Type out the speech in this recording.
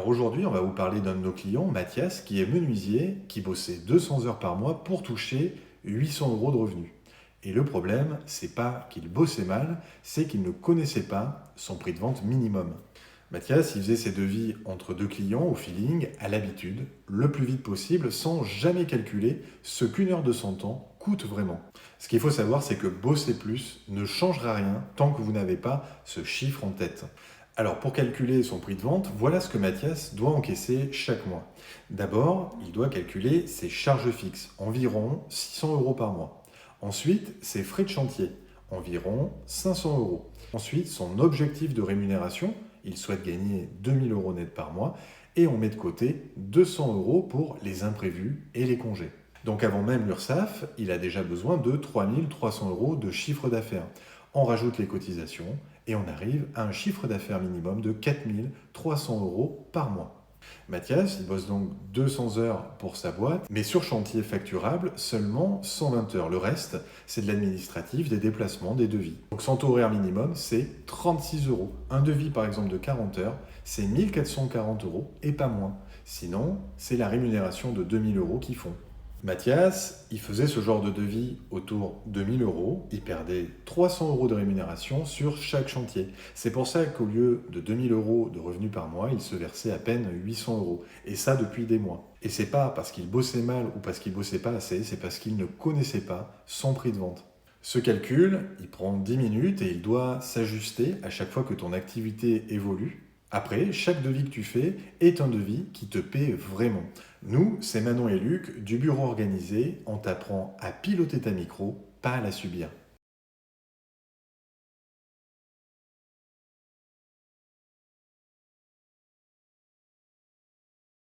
aujourd'hui, on va vous parler d'un de nos clients, Mathias, qui est menuisier, qui bossait 200 heures par mois pour toucher 800 euros de revenus. Et le problème, c'est pas qu'il bossait mal, c'est qu'il ne connaissait pas son prix de vente minimum. Mathias, il faisait ses devis entre deux clients au feeling, à l'habitude, le plus vite possible, sans jamais calculer ce qu'une heure de son temps coûte vraiment. Ce qu'il faut savoir, c'est que bosser plus ne changera rien tant que vous n'avez pas ce chiffre en tête. Alors, pour calculer son prix de vente, voilà ce que Mathias doit encaisser chaque mois. D'abord, il doit calculer ses charges fixes, environ 600 euros par mois. Ensuite, ses frais de chantier, environ 500 euros. Ensuite, son objectif de rémunération, il souhaite gagner 2000 euros net par mois et on met de côté 200 euros pour les imprévus et les congés. Donc avant même l'URSSAF, il a déjà besoin de 3300 euros de chiffre d'affaires. On rajoute les cotisations et on arrive à un chiffre d'affaires minimum de 4300 euros par mois. Mathias, il bosse donc 200 heures pour sa boîte, mais sur chantier facturable, seulement 120 heures. Le reste, c'est de l'administratif, des déplacements, des devis. Donc son taux horaire minimum, c'est 36 euros. Un devis, par exemple, de 40 heures, c'est 1440 euros et pas moins. Sinon, c'est la rémunération de 2000 euros qu'ils font. Mathias, il faisait ce genre de devis autour de 1000 euros, il perdait 300 euros de rémunération sur chaque chantier. C'est pour ça qu'au lieu de 2000 euros de revenus par mois, il se versait à peine 800 euros. Et ça depuis des mois. Et c'est pas parce qu'il bossait mal ou parce qu'il bossait pas assez, c'est parce qu'il ne connaissait pas son prix de vente. Ce calcul, il prend 10 minutes et il doit s'ajuster à chaque fois que ton activité évolue. Après, chaque devis que tu fais est un devis qui te paie vraiment. Nous, c'est Manon et Luc du bureau organisé. On t'apprend à piloter ta micro, pas à la subir.